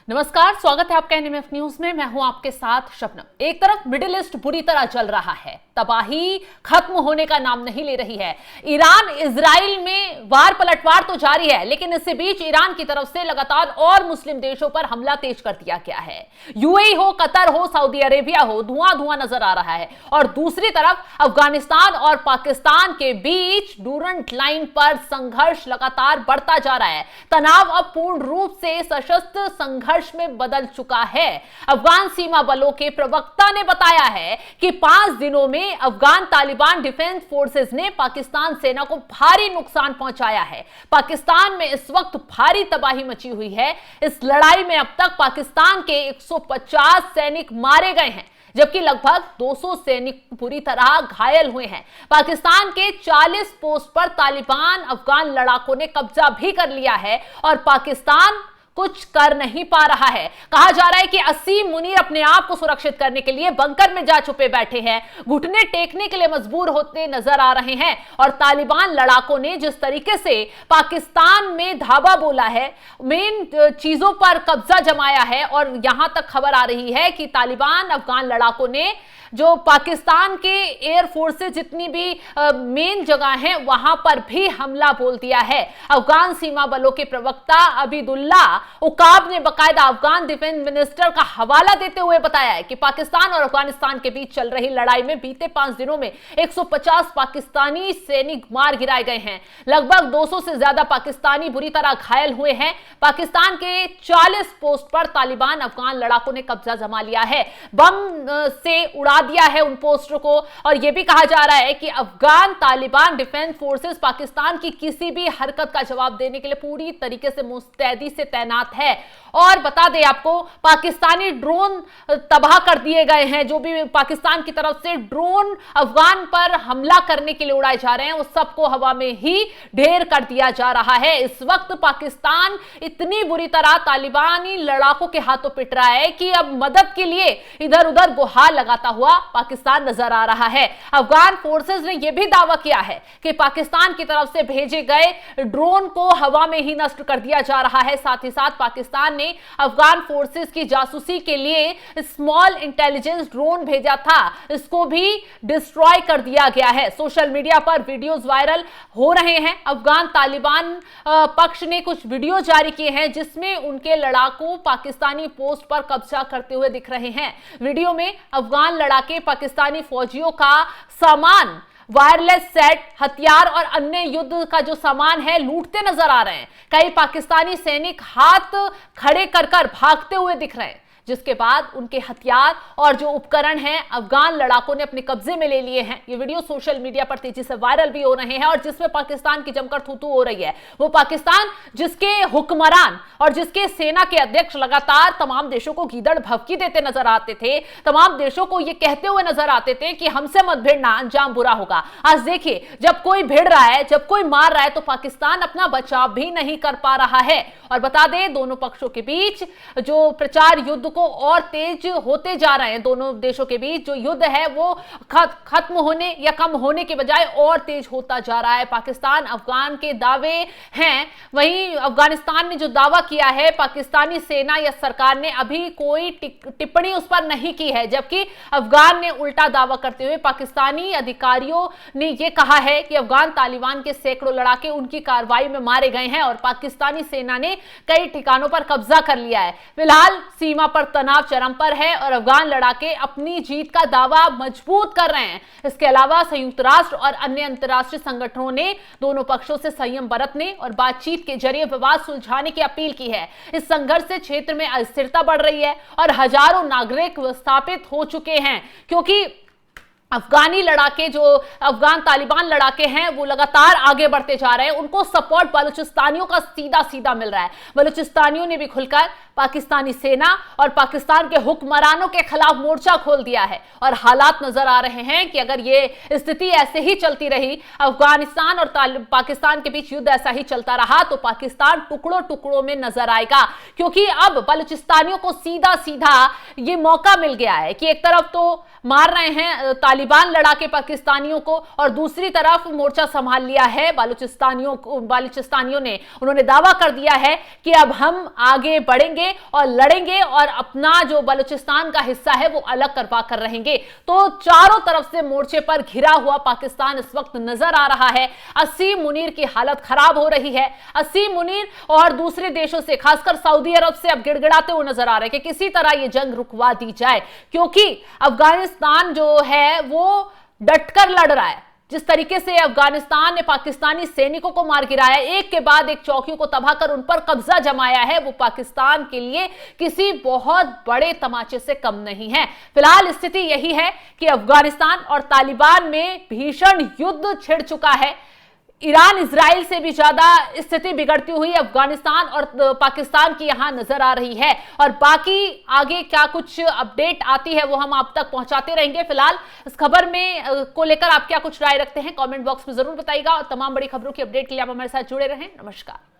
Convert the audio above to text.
नमस्कार, स्वागत है आपका एनएमएफ न्यूज में। मैं हूं आपके साथ शबनम। एक तरफ मिडिल ईस्ट बुरी तरह चल रहा है, तबाही खत्म होने का नाम नहीं ले रही है। ईरान इजराइल में वार पलटवार तो जारी है, लेकिन इसी बीच ईरान की तरफ से लगातार और मुस्लिम देशों पर हमला तेज कर दिया गया है। यूएई हो, कतर हो, सऊदी अरेबिया हो, धुआं धुआं नजर आ रहा है। और दूसरी तरफ अफगानिस्तान और पाकिस्तान के बीच डूरंट लाइन पर संघर्ष लगातार बढ़ता जा रहा है। तनाव अब पूर्ण रूप से सशस्त्र संघर्ष में बदल चुका है। अफगान सीमा बलों के प्रवक्ता ने बताया है कि 5 दिनों में अफगान तालिबान डिफेंस फोर्सेस ने पाकिस्तान सेना को भारी नुकसान पहुंचाया है। पाकिस्तान में इस वक्त भारी तबाही मची हुई है। इस लड़ाई में अब तक पाकिस्तान के 150 सैनिक मारे गए हैं, जबकि लगभग 200 सैनिक पूरी तरह घायल हुए हैं। पाकिस्तान के 40 पोस्ट पर तालिबान अफगान लड़ाकों ने कब्जा भी कर लिया है और पाकिस्तान कुछ कर नहीं पा रहा है। कहा जा रहा है कि असीम मुनीर अपने आप को सुरक्षित करने के लिए बंकर में जा छुपे बैठे हैं, घुटने टेकने के लिए मजबूर होते नजर आ रहे हैं। और तालिबान लड़ाकों ने जिस तरीके से पाकिस्तान में धावा बोला है, मेन चीजों पर कब्जा जमाया है, और यहां तक खबर आ रही है कि तालिबान अफगान लड़ाकों ने जो पाकिस्तान के एयर फोर्सेस जितनी भी मेन जगह हैं वहां पर भी हमला बोल दिया है। अफगान सीमा बलों के प्रवक्ता अबीदुल्ला उकाब ने बकायदा अफगान डिफेंस मिनिस्टर का हवाला देते हुए बताया है कि पाकिस्तान और अफगानिस्तान के बीच चल रही लड़ाई में बीते 5 दिनों में 150 पाकिस्तानी सैनिक मार गिराए गए हैं। लगभग 200 से ज्यादा पाकिस्तानी बुरी तरह घायल हुए हैं। पाकिस्तान के 40 पोस्ट पर तालिबान अफगान लड़ाकों ने कब्जा जमा लिया है, बम से उड़ा दिया है उन पोस्टरों को। और यह भी कहा जा रहा है कि अफगान तालिबान डिफेंस फोर्सेस पाकिस्तान की किसी भी हरकत का जवाब देने के लिए पूरी तरीके से मुस्तैदी से तैनात है। और बता दें आपको, पाकिस्तानी ड्रोन तबाह कर दिए गए हैं। जो भी पाकिस्तान की तरफ से ड्रोन अफगान पर हमला करने के लिए उड़ाए जा रहे हैं, उस सबको हवा में ही ढेर कर दिया जा रहा है। इस वक्त पाकिस्तान इतनी बुरी तरह तालिबानी लड़ाकों के हाथों पिट रहा है कि अब मदद के लिए इधर उधर गुहार लगाता हुआ पाकिस्तान नजर आ रहा है। अफगान फोर्सेस ने यह भी दावा किया है कि पाकिस्तान की तरफ से भेजे गए ड्रोन को हवा में ही नष्ट कर दिया जा रहा है। साथ ही साथ पाकिस्तान ने अफगान फोर्सेस की जासूसी के लिए स्मॉल इंटेलिजेंस ड्रोन भेजा था, इसको भी डिस्ट्रॉय कर दिया गया है। सोशल मीडिया पर वीडियोस वायरल हो रहे हैं। अफगान तालिबान पक्ष ने कुछ वीडियो जारी किए हैं जिसमें उनके लड़ाकू पाकिस्तानी पोस्ट पर कब्जा करते हुए दिख रहे हैं। वीडियो में अफगान लड़ाके पाकिस्तानी फौजियों का सामान, वायरलेस सेट, हथियार और अन्य युद्ध का जो सामान है लूटते नजर आ रहे हैं। कई पाकिस्तानी सैनिक हाथ खड़े कर कर भागते हुए दिख रहे हैं, जिसके बाद उनके हथियार और जो उपकरण हैं अफगान लड़ाकों ने अपने कब्जे में ले लिए हैं। ये वीडियो सोशल मीडिया पर तेजी से वायरल भी हो रहे हैं और जिसमें पाकिस्तान की जमकर थू-थू हो रही है। वो पाकिस्तान जिसके हुक्मरान और जिसके सेना के अध्यक्ष लगातार तमाम देशों को गीदड़ भभकी देते नजर आते थे, तमाम देशों को ये कहते हुए नजर आते थे कि हमसे मत भिड़ना, अंजाम बुरा होगा। आज देखिए, जब कोई भिड़ रहा है, जब कोई मार रहा है, तो पाकिस्तान अपना बचाव भी नहीं कर पा रहा है। और बता दें, दोनों पक्षों के बीच जो प्रचार युद्ध को और तेज होते जा रहे हैं। दोनों देशों के बीच जो युद्ध है वो खत्म होने या कम होने के बजाय और तेज होता जा रहा है। पाकिस्तान अफगान के दावे हैं, वहीं अफगानिस्तान ने जो दावा किया है, पाकिस्तानी सेना या सरकार ने अभी कोई टिप्पणी उस पर नहीं की है, जबकि अफगान ने उल्टा दावा करते हुए पाकिस्तानी अधिकारियों ने यह कहा है कि अफगान तालिबान के सैकड़ों लड़ाके उनकी कार्रवाई में मारे गए हैं और पाकिस्तानी सेना ने कई ठिकानों पर कब्जा कर लिया है। फिलहाल सीमा पर तनाव चरम पर है और अफगान लड़ाके अपनी जीत का दावा मजबूत कर रहे हैं। इसके अलावा संयुक्त राष्ट्र और अन्य अंतर्राष्ट्रीय संगठनों ने दोनों पक्षों से संयम बरतने और बातचीत के जरिए विवाद सुलझाने की अपील की है। इस संघर्ष से क्षेत्र में अस्थिरता बढ़ रही है और हजारों नागरिक विस्थापित हो चुके हैं, क्योंकि अफगानी लड़ाके जो अफगान तालिबान लड़ाके हैं वो लगातार आगे बढ़ते जा रहे हैं। उनको सपोर्ट बलूचिस्तानियों का सीधा सीधा मिल रहा है। बलूचिस्तानियों ने भी खुलकर पाकिस्तानी सेना और पाकिस्तान के हुक्मरानों के खिलाफ मोर्चा खोल दिया है और हालात नजर आ रहे हैं कि अगर ये स्थिति ऐसे ही चलती रही, अफगानिस्तान और पाकिस्तान के बीच युद्ध ऐसा ही चलता रहा, तो पाकिस्तान टुकड़ों टुकड़ों में नजर आएगा। क्योंकि अब बलूचिस्तानियों को सीधा सीधा ये मौका मिल गया है कि एक तरफ तो मार रहे हैं तालिबान लड़ाके पाकिस्तानियों को, और दूसरी तरफ मोर्चा संभाल लिया है बालूचिस्तानियों ने। उन्होंने दावा कर दिया है कि अब हम आगे बढ़ेंगे और लड़ेंगे और अपना जो बलूचिस्तान का हिस्सा है वो अलग करवा कर रहेंगे। तो चारों तरफ से मोर्चे पर घिरा हुआ पाकिस्तान इस वक्त नजर आ रहा है। असीम मुनीर की हालत खराब हो रही है। असीम मुनीर और दूसरे देशों से, खासकर सऊदी अरब से अब गिड़गिड़ाते हुए नजर आ रहे हैं कि किसी तरह यह जंग रुकवा दी जाए, क्योंकि अफगानिस्तान जो है वो डटकर लड़ रहा है। जिस तरीके से अफगानिस्तान ने पाकिस्तानी सैनिकों को मार गिराया, एक के बाद एक चौकियों को तबाह कर उन पर कब्जा जमाया है, वो पाकिस्तान के लिए किसी बहुत बड़े तमाचे से कम नहीं है। फिलहाल स्थिति यही है कि अफगानिस्तान और तालिबान में भीषण युद्ध छिड़ चुका है। ईरान इजराइल से भी ज्यादा स्थिति बिगड़ती हुई अफगानिस्तान और पाकिस्तान की यहां नजर आ रही है, और बाकी आगे क्या कुछ अपडेट आती है वो हम आप तक पहुंचाते रहेंगे। फिलहाल इस खबर में को लेकर आप क्या कुछ राय रखते हैं कमेंट बॉक्स में जरूर बताइएगा, और तमाम बड़ी खबरों की अपडेट के लिए आप हमारे साथ जुड़े रहें। नमस्कार।